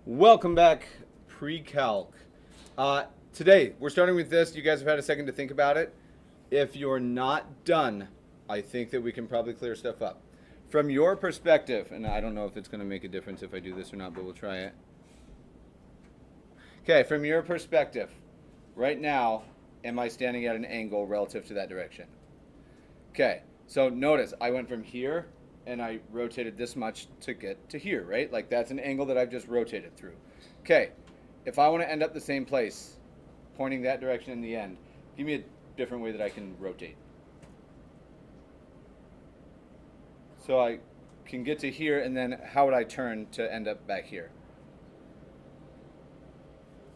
Welcome back, Precalc. Today, we're starting with this. You guys have had a second to think about it. If you're not done, I think that we can probably clear stuff up. From your perspective, and I don't know if it's going to make a difference if I do this or not, but we'll try it. Okay, from your perspective, right now, am I standing at an angle relative to that direction? Okay, so notice I went from here and I rotated this much to get to here, right? Like that's an angle that I've just rotated through. Okay, if I want to end up the same place, pointing that direction in the end, give me a different way that I can rotate. So I can get to here, and then how would I turn to end up back here?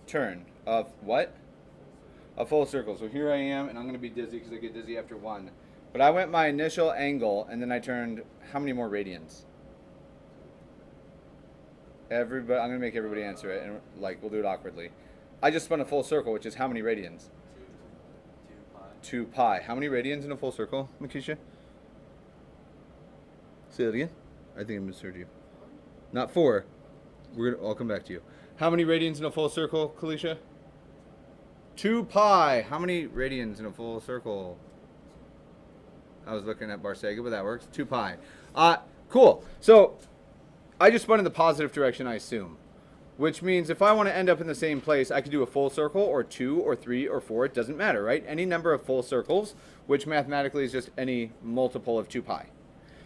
Turn of what? A full circle. So here I am, and I'm going to be dizzy because I get dizzy after one. But I went my initial angle, and then I turned how many more radians? Everybody, I'm going to make everybody answer it, and like we'll do it awkwardly. I just spun a full circle, which is how many radians? 2 pi. How many radians in a full circle, Makisha? Say that again. I think I misheard you. Not 4. I'll come back to you. How many radians in a full circle, Kalisha? 2 pi. How many radians in a full circle? I was looking at Barsega, but that works. 2 pi. Cool. So I just spun in the positive direction, I assume. Which means if I want to end up in the same place, I could do a full circle, or 2, or 3, or 4. It doesn't matter, right? Any number of full circles, which mathematically is just any multiple of 2 pi.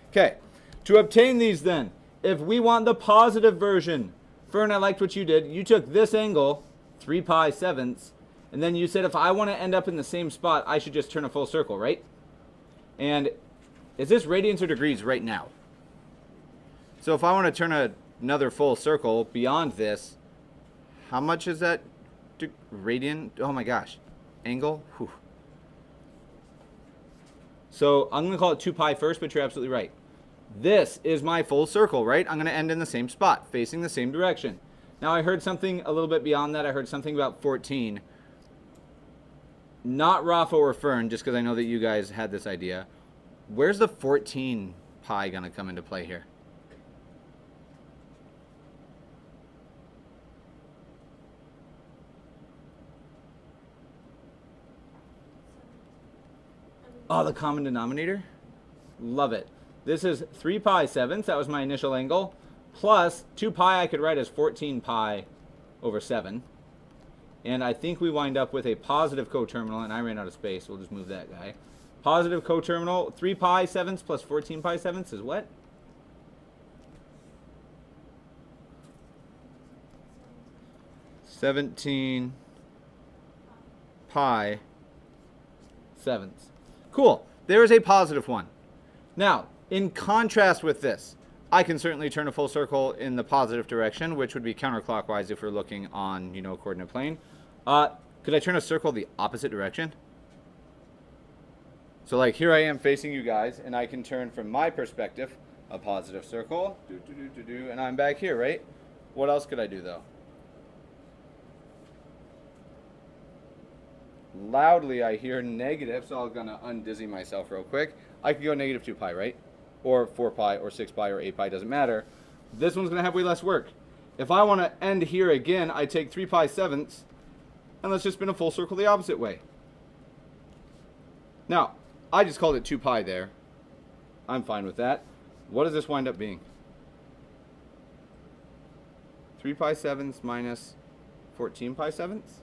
Okay. To obtain these then, if we want the positive version, Fern, I liked what you did. You took this angle, 3 pi sevenths, and then you said if I want to end up in the same spot, I should just turn a full circle, right? And is this radians or degrees right now? So if I want to turn another full circle beyond this, how much is that radian? Oh my gosh. Angle? Whew. So I'm going to call it 2 pi first, but you're absolutely right. This is my full circle, right? I'm going to end in the same spot, facing the same direction. Now I heard something a little bit beyond that. I heard something about 14. Not Rafa or Fern, just because I know that you guys had this idea. Where's the 14 pi going to come into play here? Oh, the common denominator? Love it. This is 3 pi sevenths. That was my initial angle. Plus 2 pi I could write as 14 pi over 7. And I think we wind up with a positive coterminal, and I ran out of space. We'll just move that guy. Positive coterminal, 3 pi sevenths plus 14 pi sevenths is what? $17 pi sevenths. Cool. There is a positive one. Now, in contrast with this, I can certainly turn a full circle in the positive direction, which would be counterclockwise if we're looking on, coordinate plane. Could I turn a circle the opposite direction? So like here I am facing you guys, and I can turn from my perspective a positive circle, and I'm back here, right? What else could I do though? Loudly I hear negative, so I'm gonna undizzy myself real quick. I could go negative 2 pi, right? Or 4 pi, or 6 pi, or 8 pi, doesn't matter. This one's gonna have way less work. If I wanna end here again, I take 3 pi sevenths, and let's just spin a full circle the opposite way. Now, I just called it 2 pi there. I'm fine with that. What does this wind up being? 3 pi sevenths minus 14 pi sevenths?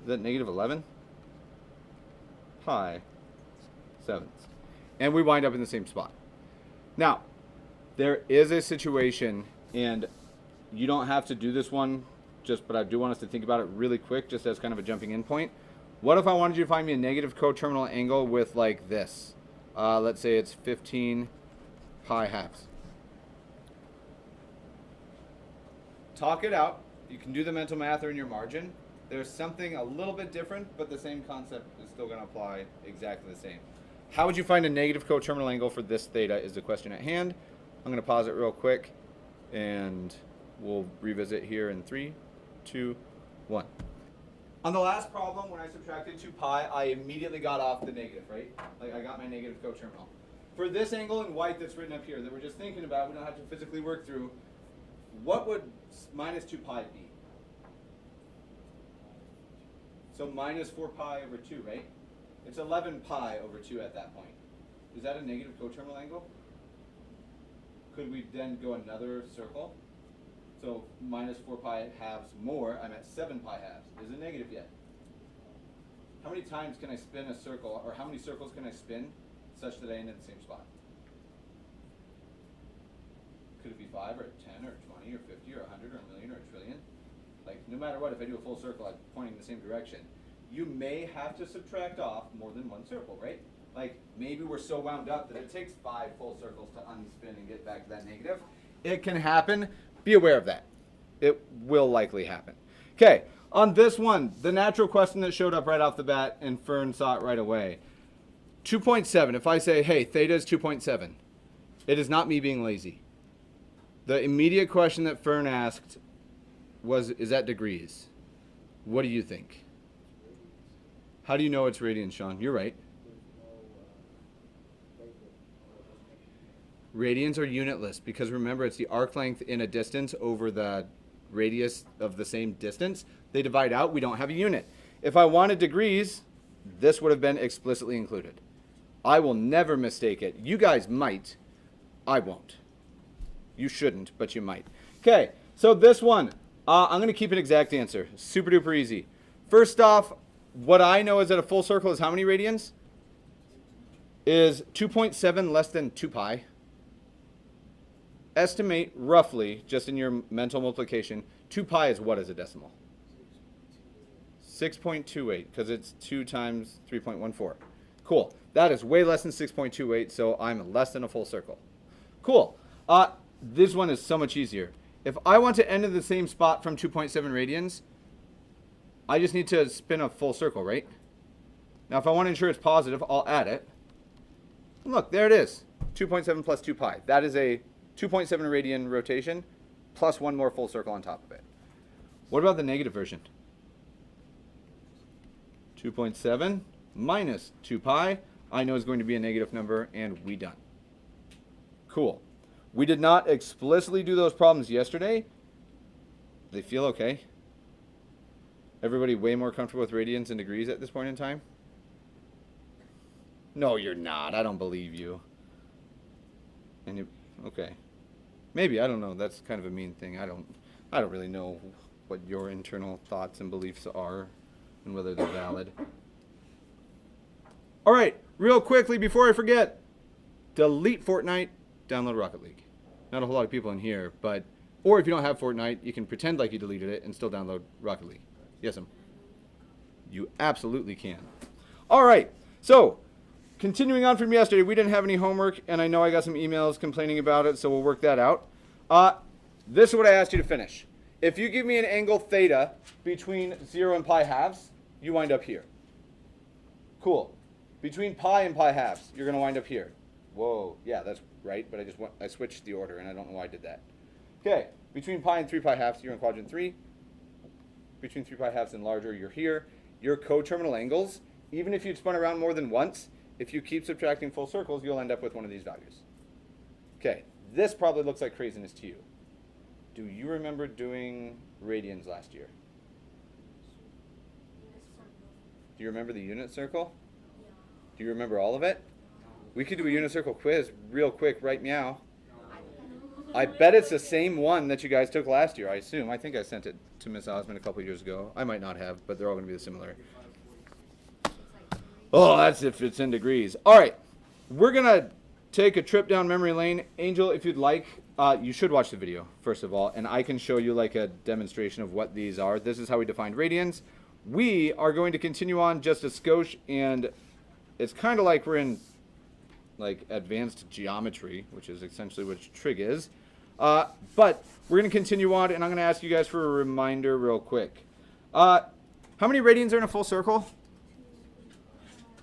Is that negative 11? Pi sevenths. And we wind up in the same spot. Now, there is a situation, and you don't have to do this one, but I do want us to think about it really quick, just as kind of a jumping in point. What if I wanted you to find me a negative coterminal angle with like this? Let's say it's 15 pi halves. Talk it out. You can do the mental math or in your margin. There's something a little bit different, but the same concept is still going to apply exactly the same. How would you find a negative coterminal angle for this theta is the question at hand. I'm going to pause it real quick, and we'll revisit here in 3, 2, 1. On the last problem, when I subtracted 2 pi, I immediately got off the negative, right? Like I got my negative coterminal. For this angle in white that's written up here that we're just thinking about, we don't have to physically work through, what would minus 2 pi be? So minus 4 pi over 2, right? It's 11 pi over 2 at that point. Is that a negative coterminal angle? Could we then go another circle? So minus 4 pi halves more, I'm at 7 pi halves. Is it negative yet? How many times can I spin a circle, or how many circles can I spin such that I end in the same spot? Could it be 5 or 10 or 20 or 50 or 100 or a million or a trillion? Like, no matter what, if I do a full circle, I'm pointing in the same direction. You may have to subtract off more than one circle, right? Like, maybe we're so wound up that it takes 5 full circles to unspin and get back to that negative. It can happen. Be aware of that. It will likely happen. Okay, on this one, the natural question that showed up right off the bat, and Fern saw it right away. 2.7, if I say, hey, theta is 2.7, it is not me being lazy. The immediate question that Fern asked was, is that degrees? What do you think? How do you know it's radians, Sean? You're right. Radians are unitless because remember it's the arc length in a distance over the radius of the same distance. They divide out, we don't have a unit. If I wanted degrees, this would have been explicitly included. I will never mistake it. You guys might. I won't. You shouldn't, but you might. Okay, so this one, I'm going to keep an exact answer. Super duper easy. First off, what I know is that a full circle is how many radians? Is 2.7 less than 2 pi. Estimate roughly, just in your mental multiplication, 2 pi is what as a decimal? 6.28, because it's 2 times 3.14. Cool. That is way less than 6.28, so I'm less than a full circle. Cool. This one is so much easier. If I want to end in the same spot from 2.7 radians, I just need to spin a full circle, right? Now, if I want to ensure it's positive, I'll add it. And look, there it is. 2.7 plus 2 pi. That is a 2.7 radian rotation plus one more full circle on top of it. What about the negative version? 2.7 minus 2 pi. I know is going to be a negative number, and we done. Cool. We did not explicitly do those problems yesterday. They feel okay. Everybody way more comfortable with radians and degrees at this point in time? No, you're not. I don't believe you. And you, okay. Maybe, I don't know. That's kind of a mean thing. I don't really know what your internal thoughts and beliefs are and whether they're valid. All right, real quickly before I forget, delete Fortnite, download Rocket League. Not a whole lot of people in here, but, or if you don't have Fortnite, you can pretend like you deleted it and still download Rocket League. Yes, you absolutely can. All right, so continuing on from yesterday, we didn't have any homework, and I know I got some emails complaining about it, so we'll work that out. This is what I asked you to finish. If you give me an angle theta between 0 and pi halves, you wind up here. Cool. Between pi and pi halves, you're going to wind up here. Whoa, yeah, that's right, but I switched the order, and I don't know why I did that. Okay, between pi and 3 pi halves, you're in quadrant 3. Between 3 pi halves and larger, you're here. Your coterminal angles, even if you'd spun around more than once, if you keep subtracting full circles, you'll end up with one of these values. Okay, this probably looks like craziness to you. Do you remember doing radians last year? Do you remember the unit circle? Do you remember all of it? We could do a unit circle quiz real quick right now. I bet it's the same one that you guys took last year, I assume. I think I sent it to Miss Osmond a couple years ago. I might not have, but they're all going to be similar. Oh, that's if it's in degrees. All right, we're going to take a trip down memory lane. Angel, if you'd like, you should watch the video, first of all, and I can show you like a demonstration of what these are. This is how we defined radians. We are going to continue on just a skosh, and it's kind of like we're in like advanced geometry, which is essentially what trig is. But we're going to continue on, and I'm going to ask you guys for a reminder real quick. How many radians are in a full circle?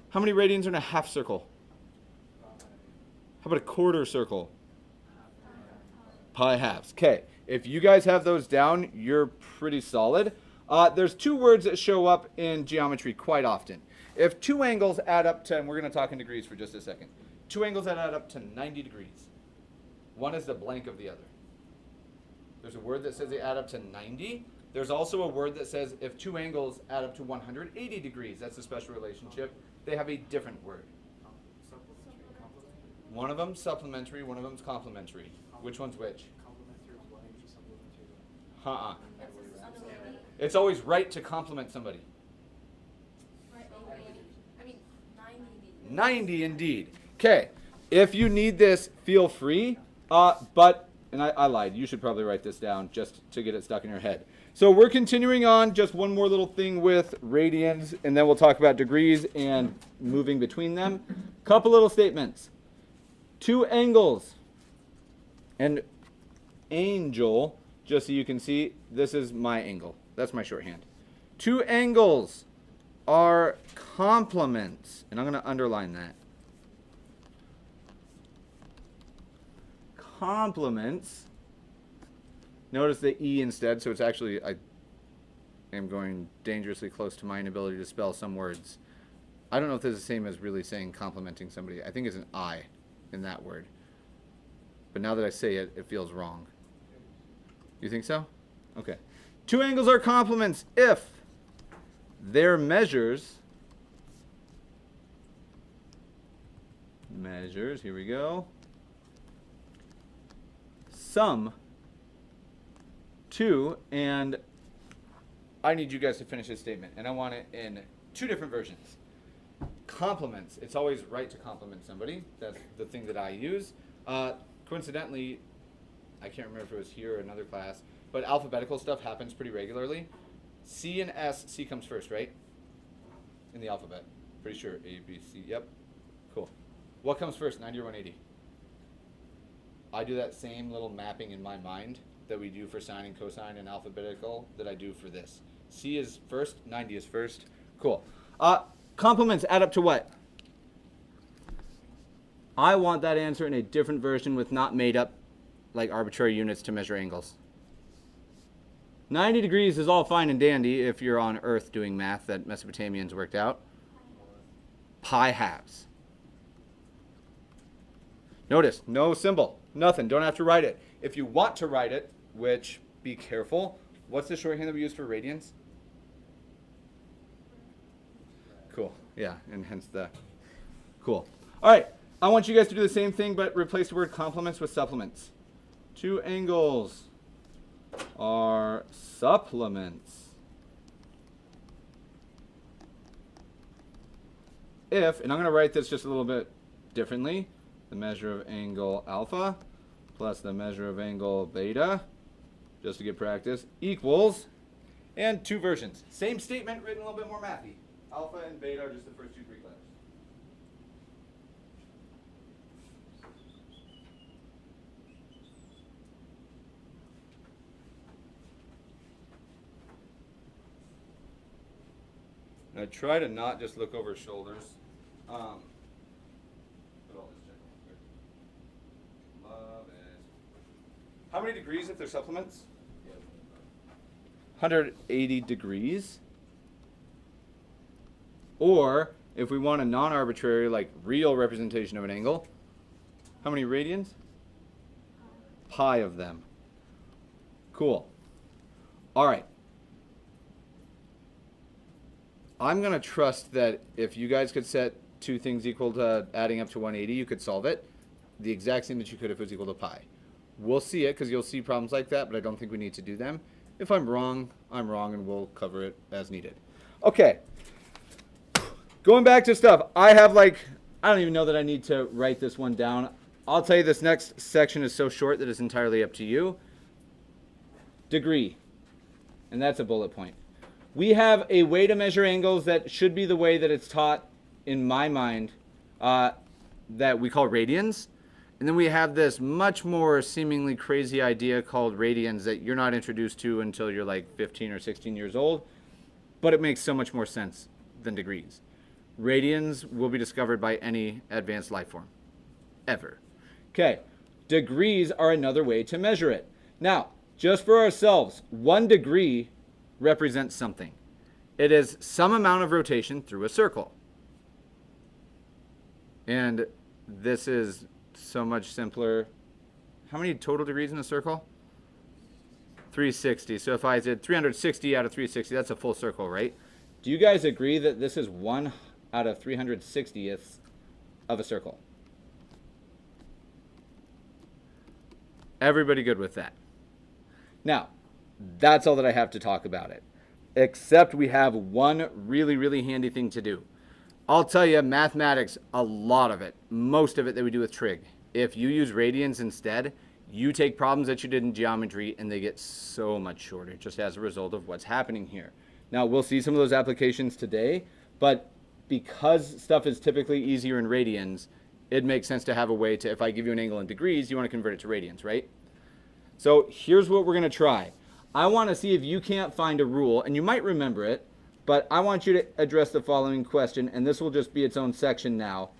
How many radians are in a half circle? How about a quarter circle? Pi halves. Okay, if you guys have those down, you're pretty solid. There's two words that show up in geometry quite often. If two angles add up to, and we're going to talk in degrees for just a second, two angles that add up to 90 degrees. One is the blank of the other. There's a word that says they add up to 90. There's also a word that says if two angles add up to 180 degrees, that's a special relationship. They have a different word. One of them's supplementary, one of them's complementary. Which one's which? Uh-uh. It's always right to compliment somebody. 90 indeed. Okay. If you need this, feel free. And I lied. You should probably write this down just to get it stuck in your head. So we're continuing on. Just one more little thing with radians, and then we'll talk about degrees and moving between them. Couple little statements. Two angles. And angel, just so you can see, this is my angle. That's my shorthand. Two angles are complements. And I'm going to underline that. Complements. Notice the E instead, so it's actually, I am going dangerously close to my inability to spell some words. I don't know if this is the same as really saying complimenting somebody. I think it's an I in that word. But now that I say it, it feels wrong. You think so? Okay. Two angles are complements if their measures, here we go, sum to, and I need you guys to finish this statement, and I want it in two different versions. Compliments. It's always right to compliment somebody. That's the thing that I use. Coincidentally, I can't remember if it was here or another class, but alphabetical stuff happens pretty regularly. C and S, C comes first, right? In the alphabet. Pretty sure. A, B, C. Yep. Cool. What comes first, 90 or 180? I do that same little mapping in my mind that we do for sine and cosine and alphabetical that I do for this. C is first, 90 is first. Cool. Complements add up to what? I want that answer in a different version with not made up like arbitrary units to measure angles. 90 degrees is all fine and dandy if you're on Earth doing math that Mesopotamians worked out. Pi halves. Notice, no symbol, nothing, don't have to write it. If you want to write it, which, be careful, what's the shorthand that we use for radians? Cool, yeah, and hence the, cool. All right, I want you guys to do the same thing, but replace the word complements with supplements. Two angles are supplements if, and I'm going to write this just a little bit differently, the measure of angle alpha plus the measure of angle beta, just to get practice, equals, and two versions. Same statement written a little bit more mathy. Alpha and beta are just the first two Greek letters. And I try to not just look over shoulders. But I'll just check real quick. Love it. How many degrees if they're supplements? 180 degrees. Or if we want a non-arbitrary, like real representation of an angle, how many radians? Pi of them. Cool. All right. I'm going to trust that if you guys could set two things equal to adding up to 180, you could solve it the exact same that you could if it was equal to pi. We'll see it because you'll see problems like that, but I don't think we need to do them. If I'm wrong, and we'll cover it as needed. Okay. Going back to stuff, I don't even know that I need to write this one down. I'll tell you this next section is so short that it's entirely up to you. Degree. And that's a bullet point. We have a way to measure angles that should be the way that it's taught in my mind that we call radians. And then we have this much more seemingly crazy idea called radians that you're not introduced to until you're like 15 or 16 years old. But it makes so much more sense than degrees. Radians will be discovered by any advanced life form, ever. Okay, degrees are another way to measure it. Now, just for ourselves, 1 degree represents something. It is some amount of rotation through a circle. And this is so much simpler. How many total degrees in a circle? 360. So if I did 360 out of 360, that's a full circle, right? Do you guys agree that this is 1 out of 360ths of a circle? Everybody good with that? Now, that's all that I have to talk about it. Except we have one really, really handy thing to do. I'll tell you, mathematics, a lot of it, most of it that we do with trig. If you use radians instead, you take problems that you did in geometry and they get so much shorter just as a result of what's happening here. Now, we'll see some of those applications today, but because stuff is typically easier in radians, it makes sense to have a way to, if I give you an angle in degrees, you want to convert it to radians, right? So here's what we're going to try. I want to see if you can't find a rule, and you might remember it, but I want you to address the following question, and this will just be its own section now.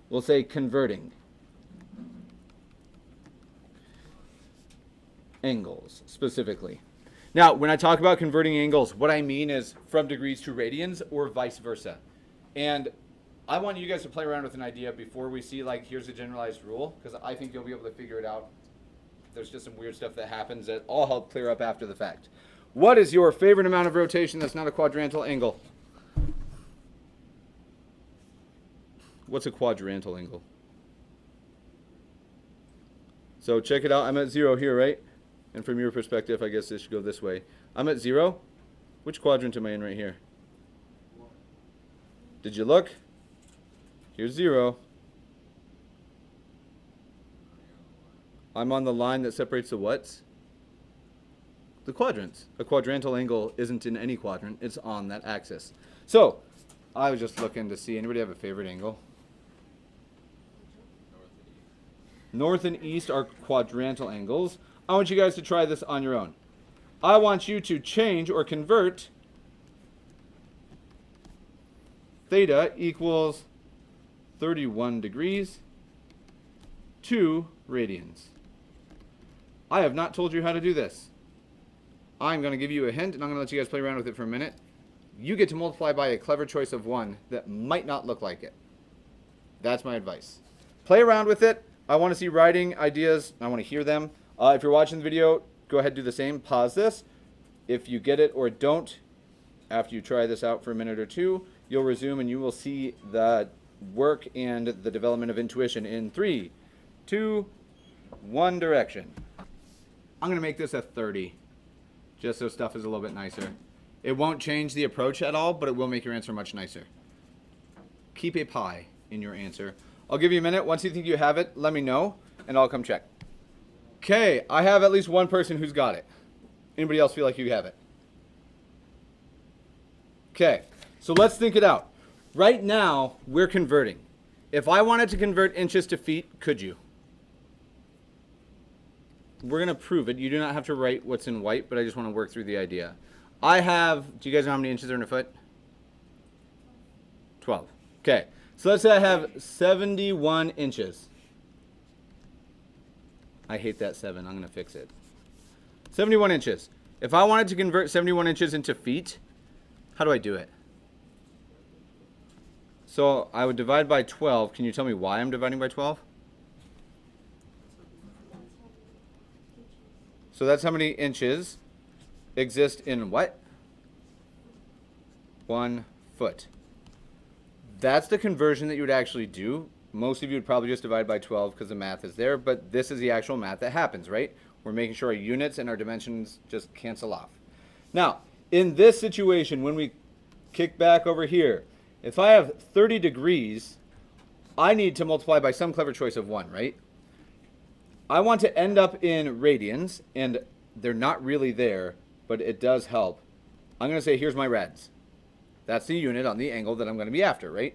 We'll say converting angles, specifically. Now, when I talk about converting angles, what I mean is from degrees to radians or vice versa. And I want you guys to play around with an idea before we see, like, here's a generalized rule, because I think you'll be able to figure it out. There's just some weird stuff that happens that I'll help clear up after the fact. What is your favorite amount of rotation that's not a quadrantal angle? What's a quadrantal angle? So check it out. I'm at 0 here, right? And from your perspective, I guess this should go this way. I'm at 0. Which quadrant am I in right here? Did you look? Here's 0. I'm on the line that separates the whats? The quadrants. A quadrantal angle isn't in any quadrant. It's on that axis. So, I was just looking to see, anybody have a favorite angle? North and east are quadrantal angles. I want you guys to try this on your own. I want you to change or convert theta equals 31 degrees to radians. I have not told you how to do this. I'm going to give you a hint, and I'm going to let you guys play around with it for a minute. You get to multiply by a clever choice of 1 that might not look like it. That's my advice. Play around with it. I want to see writing ideas. I want to hear them. If you're watching the video, go ahead and do the same. Pause this. If you get it or don't, after you try this out for a minute or two, you'll resume and you will see the work and the development of intuition in 3, 2, 1 direction. I'm going to make this a 30, just so stuff is a little bit nicer. It won't change the approach at all, but it will make your answer much nicer. Keep a pi in your answer. I'll give you a minute. Once you think you have it, let me know, and I'll come check. Okay, I have at least one person who's got it. Anybody else feel like you have it? Okay, so let's think it out. Right now, we're converting. If I wanted to convert inches to feet, could you? We're going to prove it. You do not have to write what's in white, but I just want to work through the idea. I have, do you guys know how many inches are in a foot? 12. Okay, so let's say I have 71 inches. I hate that 7. I'm going to fix it. 71 inches. If I wanted to convert 71 inches into feet, how do I do it? So I would divide by 12. Can you tell me why I'm dividing by 12? So that's how many inches exist in what? 1 foot. That's the conversion that you would actually do. Most of you would probably just divide by 12 because the math is there, but this is the actual math that happens, right? We're making sure our units and our dimensions just cancel off. Now, in this situation, when we kick back over here, if I have 30 degrees, I need to multiply by some clever choice of 1, right? I want to end up in radians, and they're not really there, but it does help. I'm going to say, here's my rads. That's the unit on the angle that I'm going to be after, right?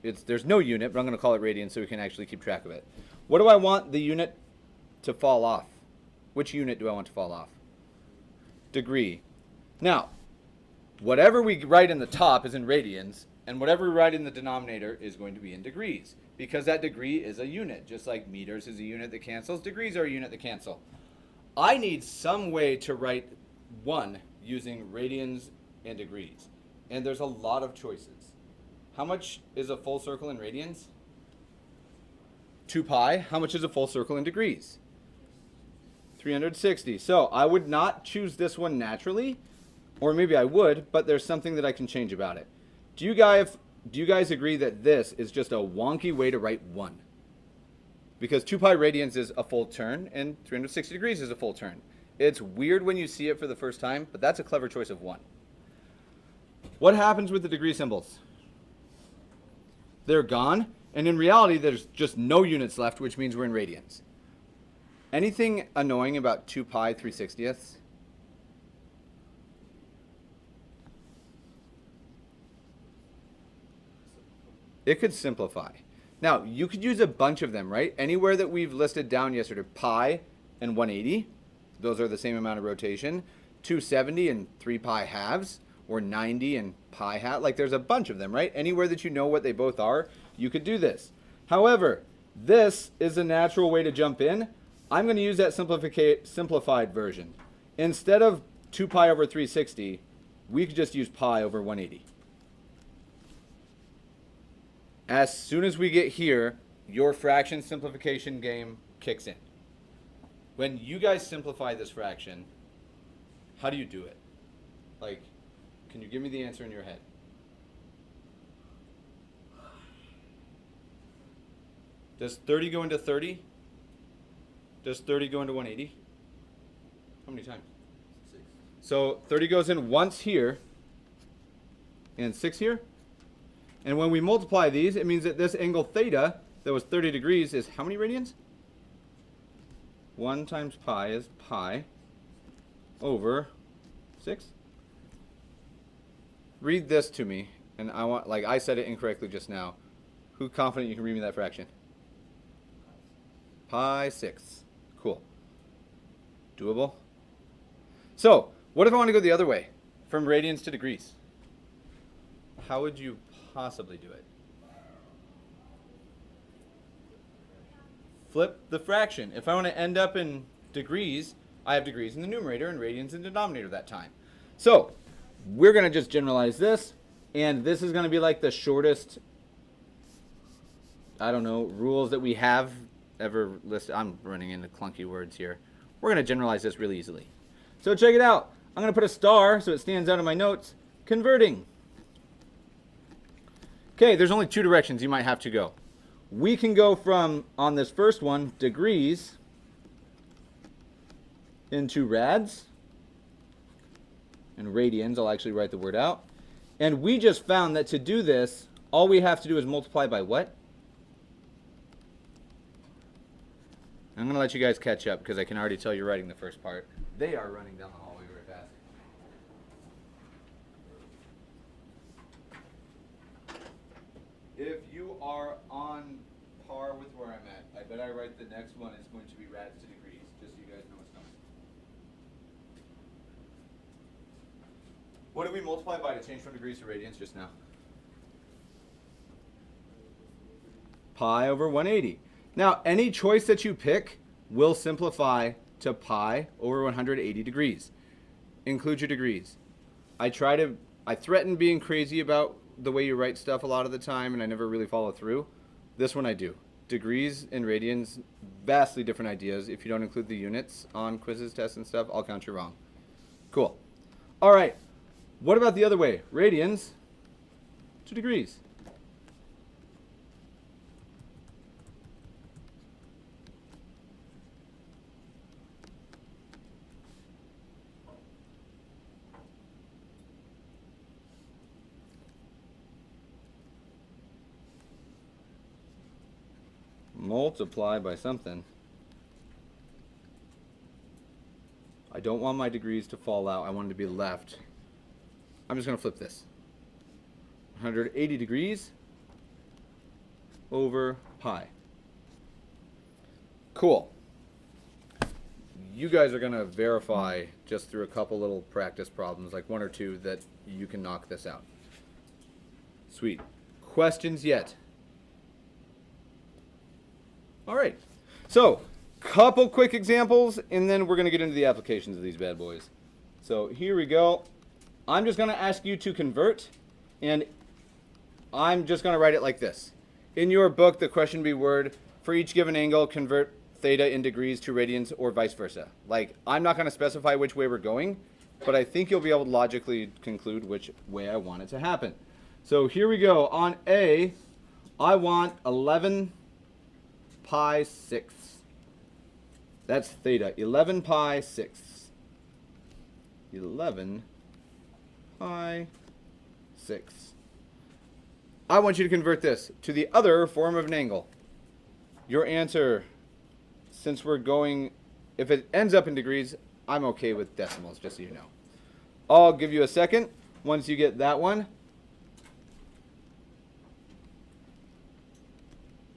There's no unit, but I'm going to call it radians so we can actually keep track of it. What do I want the unit to fall off? Which unit do I want to fall off? Degree. Now, whatever we write in the top is in radians, and whatever we write in the denominator is going to be in degrees, because that degree is a unit. Just like meters is a unit that cancels, degrees are a unit that cancel. I need some way to write 1 using radians and degrees, and there's a lot of choices. How much is a full circle in radians? 2 pi. How much is a full circle in degrees? 360. So I would not choose this one naturally, or maybe I would, but there's something that I can change about it. Do you guys agree that this is just a wonky way to write 1? Because 2 pi radians is a full turn, and 360 degrees is a full turn. It's weird when you see it for the first time, but that's a clever choice of 1. What happens with the degree symbols? They're gone, and in reality, there's just no units left, which means we're in radians. Anything annoying about 2 pi 3/60ths? It could simplify. Now, you could use a bunch of them, right? Anywhere that we've listed down yesterday, pi and 180, those are the same amount of rotation. 270 and 3 pi halves, or 90 and pi half. Like, there's a bunch of them, right? Anywhere that you know what they both are, you could do this. However, this is a natural way to jump in. I'm going to use that simplified version. Instead of 2 pi over 360, we could just use pi over 180. As soon as we get here, your fraction simplification game kicks in. When you guys simplify this fraction, how do you do it? Like, can you give me the answer in your head? Does 30 go into 30? Does 30 go into 180? How many times? 6. So 30 goes in once here, and 6 here. And when we multiply these, it means that this angle theta that was 30 degrees is how many radians? 1 times pi is pi over 6. Read this to me, and I want, like I said it incorrectly just now. Who's confident you can read me that fraction? Pi 6. Cool. Doable? So, what if I want to go the other way, from radians to degrees? How would you possibly do it? Flip the fraction. If I want to end up in degrees, I have degrees in the numerator and radians in the denominator that time. So, we're going to just generalize this, and this is going to be like the shortest, I don't know, rules that we have ever listed. I'm running into clunky words here. We're going to generalize this really easily. So check it out. I'm going to put a star so it stands out in my notes. Converting. Okay, there's only 2 directions you might have to go. We can go from, on this first one, degrees into rads. And radians, I'll actually write the word out. And we just found that to do this, all we have to do is multiply by what? I'm going to let you guys catch up because I can already tell you're writing the first part. They are running down the hallway very fast. If you are on par with where I'm at, I bet I write the next one is going to be rads to degrees, just so you guys know what's coming. What did we multiply by to change from degrees to radians just now? Pi over 180. Now, any choice that you pick will simplify to pi over 180 degrees. Include your degrees. I threaten being crazy about the way you write stuff a lot of the time, and I never really follow through. This one I do. Degrees and radians, vastly different ideas. If you don't include the units on quizzes, tests, and stuff, I'll count you wrong. Cool. All right. What about the other way? Radians to degrees. Multiply by something. I don't want my degrees to fall out. I want them to be left. I'm just going to flip this. 180 degrees over pi. Cool. You guys are going to verify just through a couple little practice problems, like 1 or 2, that you can knock this out. Sweet. Questions yet? All right. So, couple quick examples, and then we're going to get into the applications of these bad boys. So, here we go. I'm just going to ask you to convert, and I'm just going to write it like this. In your book, the question be word, for each given angle, convert theta in degrees to radians or vice versa. Like, I'm not going to specify which way we're going, but I think you'll be able to logically conclude which way I want it to happen. So here we go. On A, I want 11 pi 6. That's theta. 11 pi 6. 11 pi 6. I want you to convert this to the other form of an angle. Your answer, since we're going, if it ends up in degrees, I'm okay with decimals, just so you know. I'll give you a second. Once you get that one,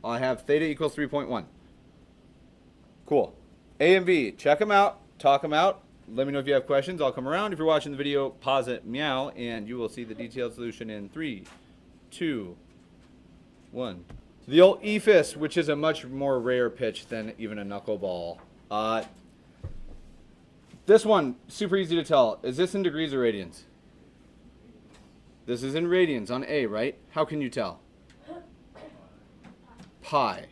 I have theta equals 3.1. Cool. A and B, check them out, talk them out. Let me know if you have questions. I'll come around. If you're watching the video, pause it, meow, and you will see the detailed solution in 3, 2, 1. The old ephus, which is a much more rare pitch than even a knuckleball. This one, super easy to tell. Is this in degrees or radians? This is in radians on A, right? How can you tell? Pi.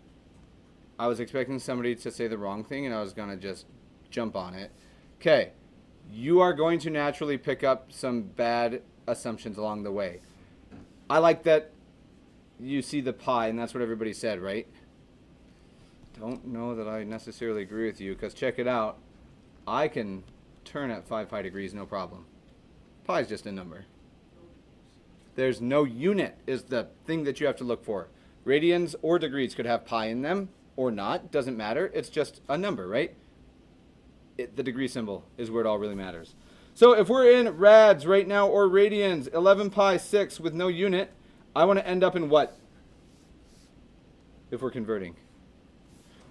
I was expecting somebody to say the wrong thing, and I was going to just jump on it. Okay. You are going to naturally pick up some bad assumptions along the way. I like that you see the pi, and that's what everybody said, right? Don't know that I necessarily agree with you, because check it out. I can turn at 5 pi degrees, no problem. Pi is just a number. There's no unit is the thing that you have to look for. Radians or degrees could have pi in them or not. Doesn't matter. It's just a number, right? The degree symbol is where it all really matters. So if we're in rads right now or radians, 11 pi 6 with no unit, I want to end up in what? If we're converting.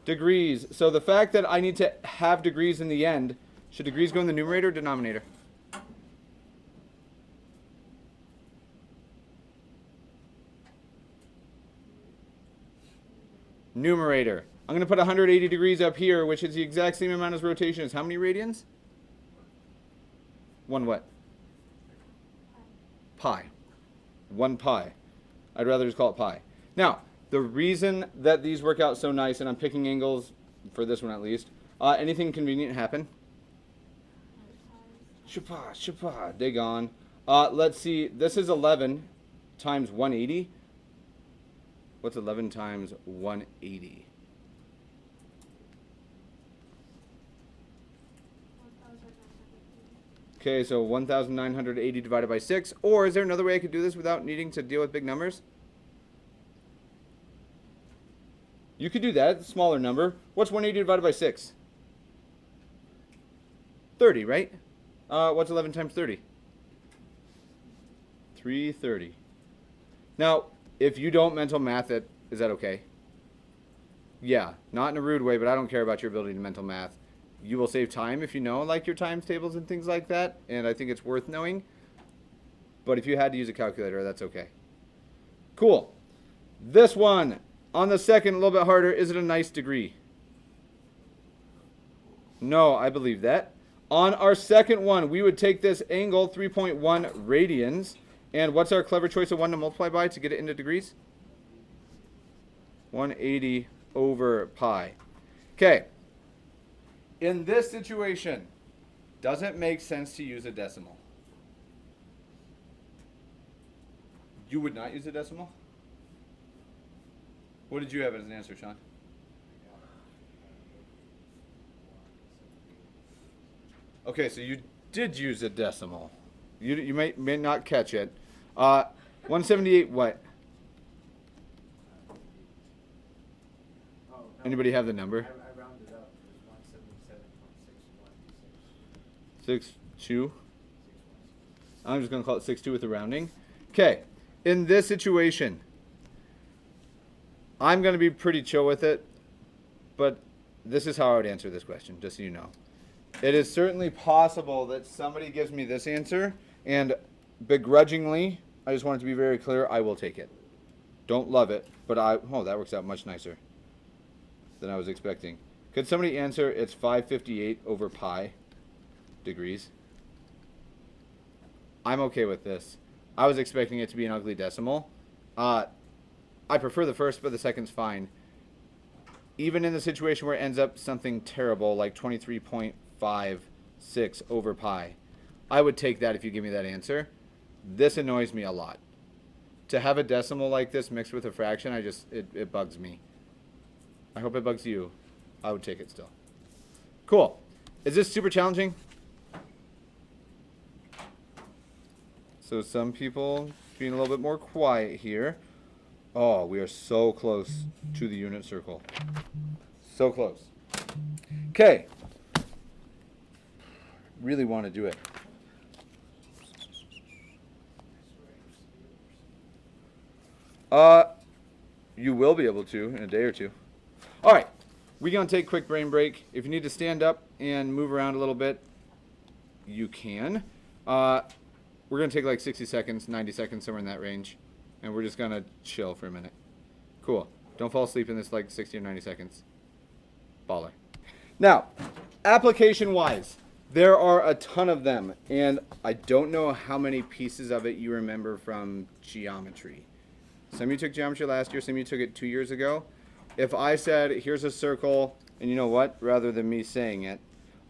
Degrees. So the fact that I need to have degrees in the end, should degrees go in the numerator or denominator? Numerator. I'm going to put 180 degrees up here, which is the exact same amount as rotation. Is how many radians? 1 what? Pi. 1 pi. I'd rather just call it pi. Now, the reason that these work out so nice, and I'm picking angles for this one at least, anything convenient happen? Shapa, dig on. Let's see, this is 11 times 180. What's 11 times 180? Okay, so 1,980 divided by 6. Or is there another way I could do this without needing to deal with big numbers? You could do that, smaller number. What's 180 divided by 6? 30, right? What's 11 times 30? 330. Now, if you don't mental math it, is that okay? Yeah, not in a rude way, but I don't care about your ability to mental math. You will save time if you know like your times tables and things like that, and I think it's worth knowing. But if you had to use a calculator, that's okay. Cool. This one, on the second, a little bit harder. Is it a nice degree? No, I believe that. On our second one, we would take this angle, 3.1 radians. And what's our clever choice of 1 to multiply by to get it into degrees? 180 over pi. Okay. In this situation, does it make sense to use a decimal? You would not use a decimal? What did you have as an answer, Sean? Okay, so you did use a decimal. You may not catch it. 178 what? Anybody have the number? I rounded up. It was 177.61. 6.2. I'm just going to call it 6.2 with the rounding. Okay. In this situation, I'm going to be pretty chill with it, but this is how I would answer this question, just so you know. It is certainly possible that somebody gives me this answer, and begrudgingly, I just want it to be very clear, I will take it. Don't love it, but oh, that works out much nicer than I was expecting. Could somebody answer it's 558 over pi degrees? I'm okay with this. I was expecting it to be an ugly decimal. I prefer the first, but the second's fine. even in the situation where it ends up something terrible like 23.56 over pi, I would take that if you give me that answer. This annoys me a lot. To have a decimal like this mixed with a fraction, it bugs me. I hope it bugs you. I would take it still. Cool. Is this super challenging? So some people being a little bit more quiet here. Oh, we are so close to the unit circle. So close. Okay. Really want to do it. You will be able to in a day or two. All right. We're going to take a quick brain break. If you need to stand up and move around a little bit, you can. We're going to take like 60 seconds, 90 seconds, somewhere in that range. And we're just going to chill for a minute. Cool. Don't fall asleep in this like 60 or 90 seconds. Baller. Now, application-wise, there are a ton of them. And I don't know how many pieces of it you remember from geometry. Some of you took geometry last year, some of you took it 2 years ago. If I said, here's a circle, and you know what? Rather than me saying it,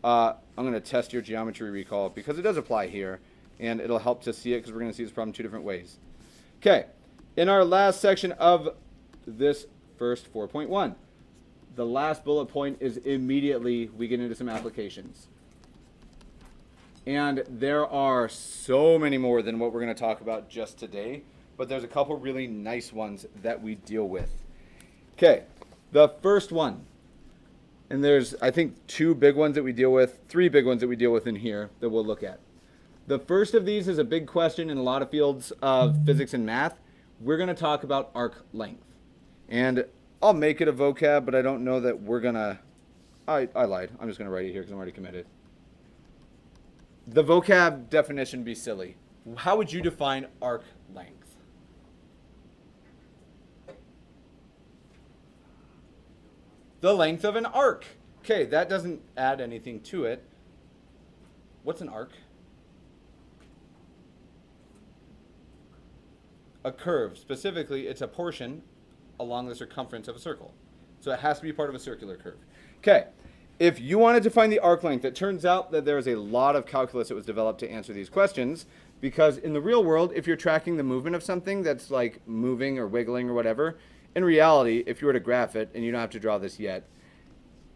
I'm going to test your geometry recall because it does apply here, and it'll help to see it because we're going to see this problem 2 different ways. Okay, in our last section of this first 4.1, the last bullet point is immediately we get into some applications. And there are so many more than what we're going to talk about just today, but there's a couple really nice ones that we deal with. Okay, the first one, and there's, I think, 2 big ones that we deal with, 3 big ones that we deal with in here that we'll look at. The first of these is a big question in a lot of fields of physics and math. We're going to talk about arc length. And I'll make it a vocab, but I don't know that we're going to, I lied. I'm just going to write it here because I'm already committed. The vocab definition be silly. How would you define arc length? The length of an arc. Okay, that doesn't add anything to it. What's an arc? A curve. Specifically, it's a portion along the circumference of a circle. So it has to be part of a circular curve. Okay, if you wanted to find the arc length, it turns out that there's a lot of calculus that was developed to answer these questions, because in the real world, if you're tracking the movement of something that's like moving or wiggling or whatever, in reality, if you were to graph it, and you don't have to draw this yet,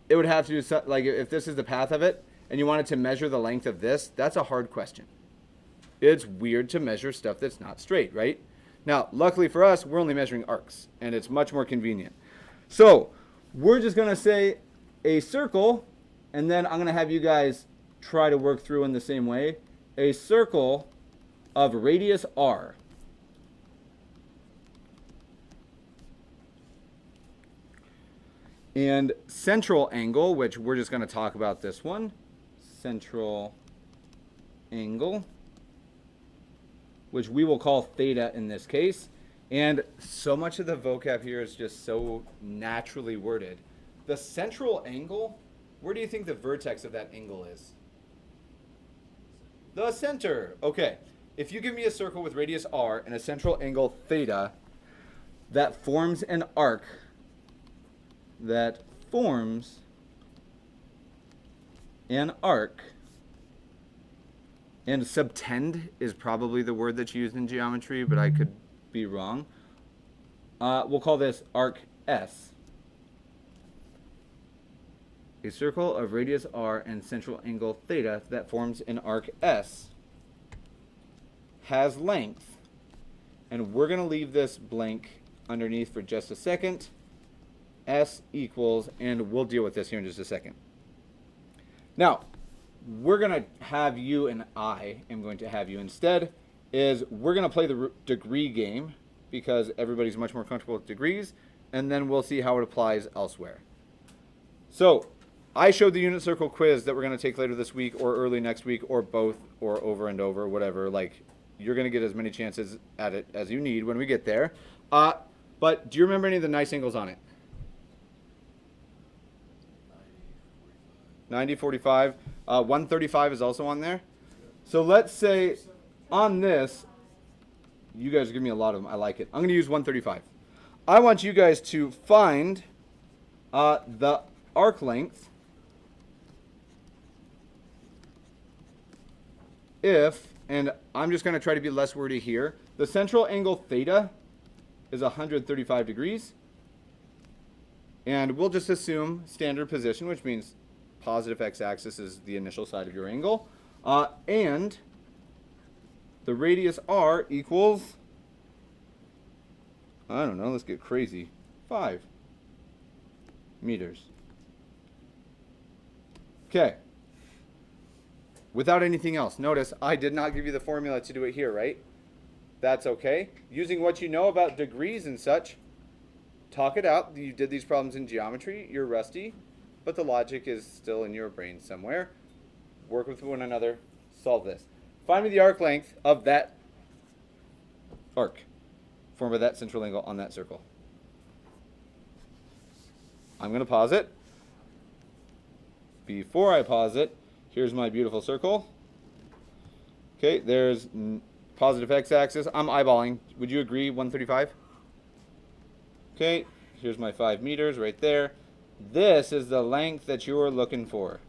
it would have to do, like if this is the path of it, and you wanted to measure the length of this, that's a hard question. It's weird to measure stuff that's not straight, right? Now, luckily for us, we're only measuring arcs, and it's much more convenient. So, we're just going to say a circle, and then I'm going to have you guys try to work through in the same way. A circle of radius r. And central angle, which we're just going to talk about this one. Central angle, which we will call theta in this case. And so much of the vocab here is just so naturally worded. The central angle, where do you think the vertex of that angle is? The center. Okay. If you give me a circle with radius r and a central angle theta, that forms an arc. That forms an arc. And subtend is probably the word that's used in geometry, but I could be wrong. We'll call this arc S. A circle of radius r and central angle theta that forms an arc S has length. And we're going to leave this blank underneath for just a second. S equals, and we'll deal with this here in just a second. Now, we're going to have you, and I am going to have you instead, is we're going to play the degree game because everybody's much more comfortable with degrees, and then we'll see how it applies elsewhere. So, I showed the unit circle quiz that we're going to take later this week or early next week or both or over and over, whatever. Like, you're going to get as many chances at it as you need when we get there. But do you remember any of the nice angles on it? 90, 45. 135 is also on there. So let's say on this, you guys give me a lot of them. I like it. I'm going to use 135. I want you guys to find The arc length, if, and I'm just going to try to be less wordy here, the central angle theta is 135 degrees. And we'll just assume standard position, which means positive x-axis is the initial side of your angle. And the radius r equals, I don't know, let's get crazy, 5 meters. Okay. Without anything else, notice I did not give you the formula to do it here, right? That's okay. Using what you know about degrees and such, talk it out. You did these problems in geometry, you're rusty, but the logic is still in your brain somewhere. Work with one another, solve this. Find me the arc length of that arc formed by that central angle on that circle. I'm going to pause it. Before I pause it, here's my beautiful circle. Okay, there's positive x-axis. I'm eyeballing. Would you agree 135? Okay, here's my 5 meters right there. This is the length that you're looking for.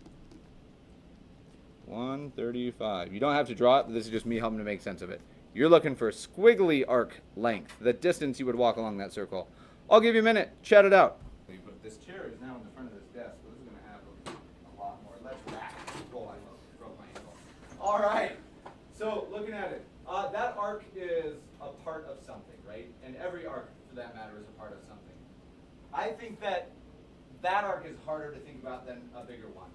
135. You don't have to draw it, but this is just me helping to make sense of it. You're looking for squiggly arc length, the distance you would walk along that circle. I'll give you a minute. Chat it out. But this chair is now in the front of this desk, so this is going to have a lot more. Let's rack. Oh, I broke my ankle. All right. So looking at it, that arc is a part of something, right? And every arc, for that matter, is a part of something. I think that arc is harder to think about than a bigger one.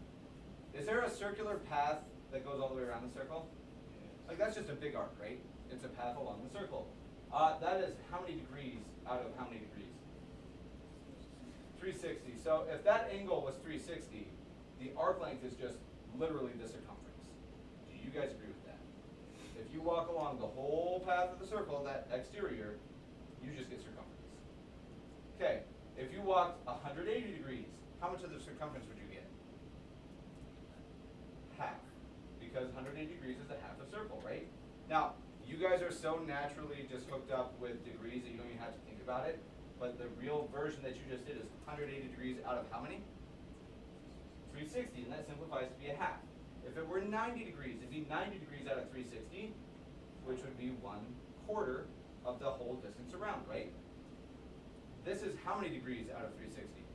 Is there a circular path that goes all the way around the circle? Like that's just a big arc, right? It's a path along the circle. That is how many degrees out of how many degrees? 360. So if that angle was 360, the arc length is just literally the circumference. Do you guys agree with that? If you walk along the whole path of the circle, that exterior, you just get circumference. Okay, if you walked 180 degrees, how much of the circumference would you get? Half. Because 180 degrees is a half a circle, right? Now, you guys are so naturally just hooked up with degrees that you don't even have to think about it. But the real version that you just did is 180 degrees out of how many? 360, and that simplifies to be a half. If it were 90 degrees, it'd be 90 degrees out of 360, which would be 1/4 of the whole distance around, right? This is how many degrees out of 360?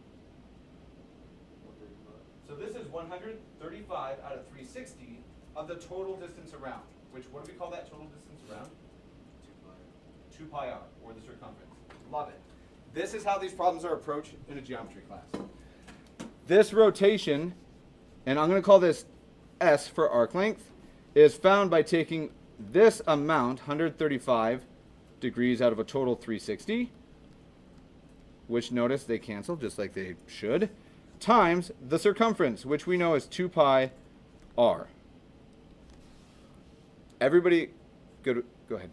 So this is 135 out of 360 of the total distance around, which, what do we call that total distance around? 2 pi r, or the circumference. Love it. This is how these problems are approached in a geometry class. This rotation, and I'm going to call this S for arc length, is found by taking this amount, 135 degrees out of a total 360, which notice they cancel just like they should, times the circumference, which we know is 2 pi r. Everybody, go ahead.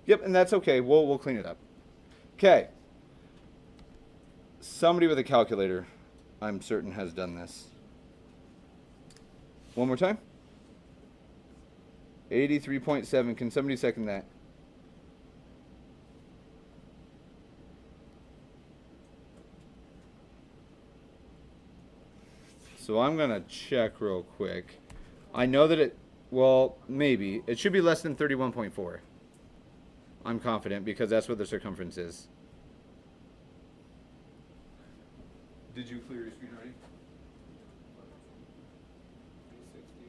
Yep, and that's okay. We'll clean it up. Okay. Somebody with a calculator, I'm certain, has done this. One more time. 83.7. Can somebody second that? So I'm going to check real quick. I know that it, well, maybe. It should be less than 31.4. I'm confident because that's what the circumference is. Did you clear your screen already? 360.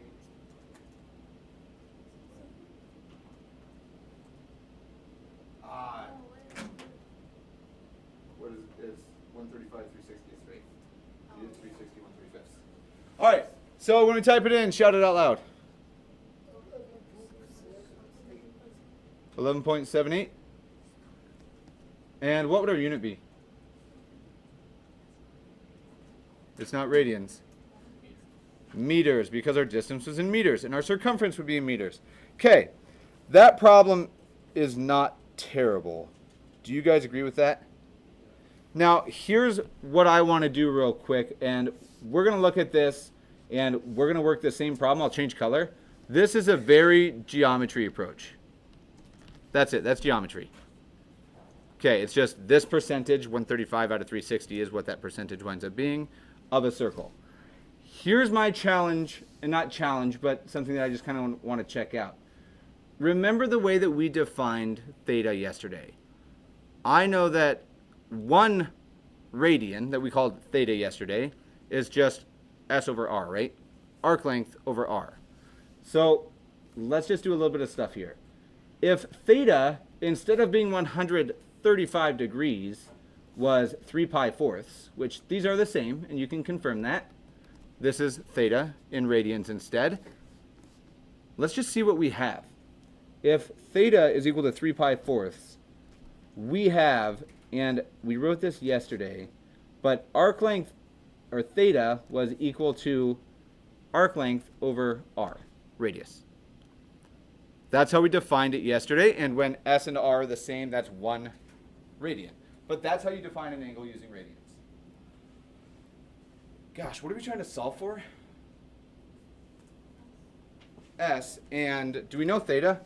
What is it? It's 135, 360 is right. You did 360, 135. All right. So when we type it in, shout it out loud. 11.78. And what would our unit be? It's not radians. Meters, because our distance was in meters, and our circumference would be in meters. Okay, that problem is not terrible. Do you guys agree with that? Now, here's what I want to do real quick, and we're going to look at this, and we're going to work the same problem. I'll change color. This is a very geometry approach. That's it. That's geometry. Okay, it's just this percentage, 135 out of 360 is what that percentage winds up being of a circle. Here's my challenge, and not challenge, but something that I just kind of want to check out. Remember the way that we defined theta yesterday. I know that 1 radian that we called theta yesterday is just S over R, right? Arc length over R. So let's just do a little bit of stuff here. If theta, instead of being 135 degrees, was 3 pi fourths, which these are the same, and you can confirm that. This is theta in radians instead. Let's just see what we have. If theta is equal to 3 pi fourths, we have, and we wrote this yesterday, but arc length, or theta, was equal to arc length over r, radius. That's how we defined it yesterday, and when S and R are the same, that's 1 radian. But that's how you define an angle using radians. Gosh, what are we trying to solve for? S, and do we know theta?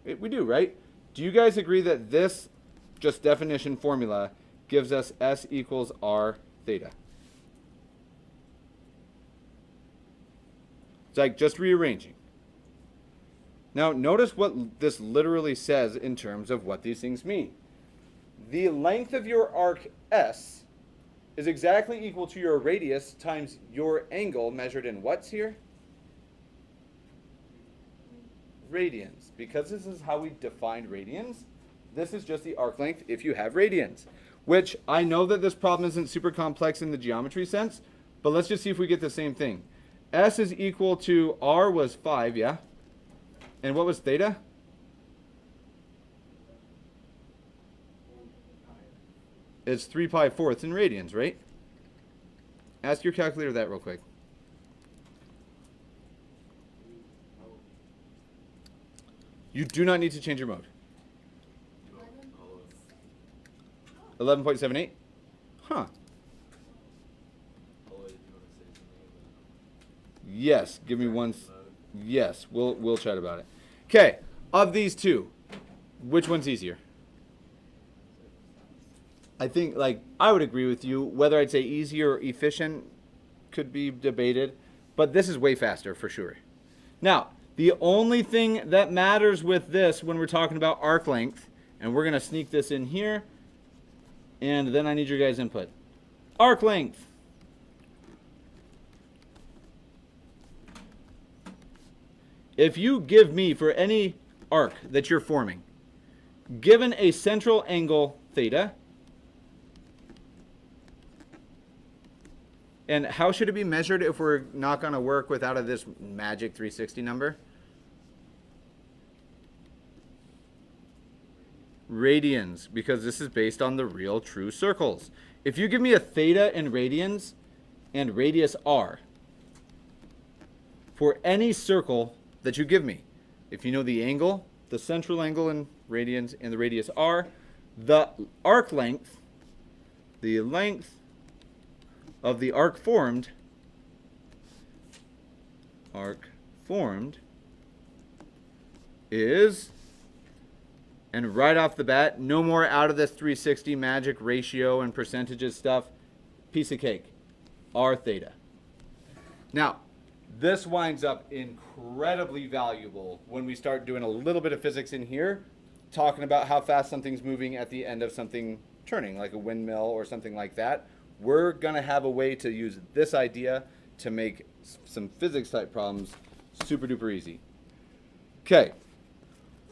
We do, right? Do you guys agree that this just definition formula gives us S equals R theta? It's like just rearranging. Now, notice what this literally says in terms of what these things mean. The length of your arc S is exactly equal to your radius times your angle measured in what's here? Radians. Because this is how we defined radians, this is just the arc length if you have radians. Which I know that this problem isn't super complex in the geometry sense, but let's just see if we get the same thing. S is equal to R was 5, yeah? And what was theta? It's 3 pi fourths in radians, right? Ask your calculator that real quick. You do not need to change your mode. 11.78? Huh. Yes, give me one. Yes, we'll chat about it. Okay, of these two, which one's easier? I think, like, I would agree with you. Whether I'd say easier or efficient could be debated, but this is way faster for sure. Now, the only thing that matters with this when we're talking about arc length, and we're going to sneak this in here, and then I need your guys' input. Arc length. If you give me, for any arc that you're forming, given a central angle theta, and how should it be measured if we're not going to work without this magic 360 number? Radians, because this is based on the real true circles. If you give me a theta in radians and radius r for any circle that you give me, if you know the angle, the central angle in radians and the radius r, the arc length, the length of the arc formed is, and right off the bat, no more out of this 360 magic ratio and percentages stuff, piece of cake, r theta. Now, this winds up incredibly valuable when we start doing a little bit of physics in here, talking about how fast something's moving at the end of something turning, like a windmill or something like that. We're going to have a way to use this idea to make some physics type problems super duper easy. Okay,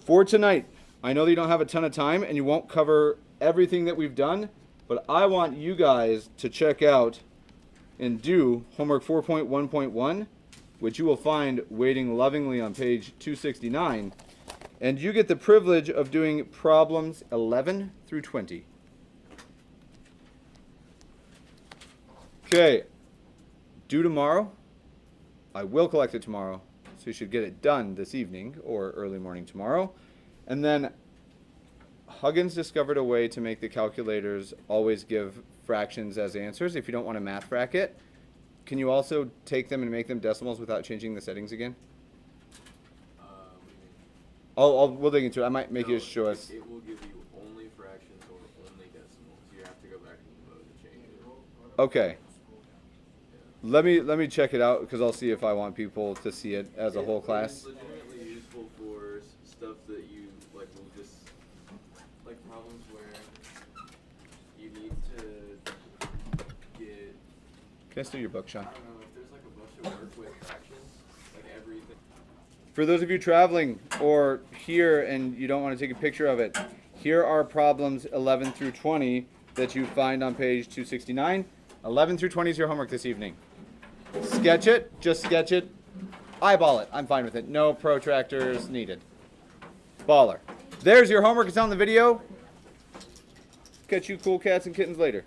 for tonight, I know that you don't have a ton of time and you won't cover everything that we've done, but I want you guys to check out and do homework 4.1.1, which you will find waiting lovingly on page 269, and you get the privilege of doing problems 11 through 20. Okay, due tomorrow. I will collect it tomorrow, so you should get it done this evening or early morning tomorrow. And then Huggins discovered a way to make the calculators always give fractions as answers if you don't want to math bracket. Can you also take them and make them decimals without changing the settings again? What do We'll dig into it. I might make you show us. It will give you only fractions or only decimals. You have to go back to the mode to change it. Okay. Let me check it out because I'll see if I want people to see it as a whole class. It's legitimately useful for stuff that you like will just like problems where you need to get. Can I steal your book, Sean? I don't know if there's like a bunch of work with fractions, like everything. For those of you traveling or here and you don't want to take a picture of it, here are problems 11 through 20 that you find on page 269. 11 through 20 is your homework this evening. Sketch it, just sketch it, eyeball it. I'm fine with it. No protractors needed. Baller. There's your homework. It's on the video. Catch you cool cats and kittens later.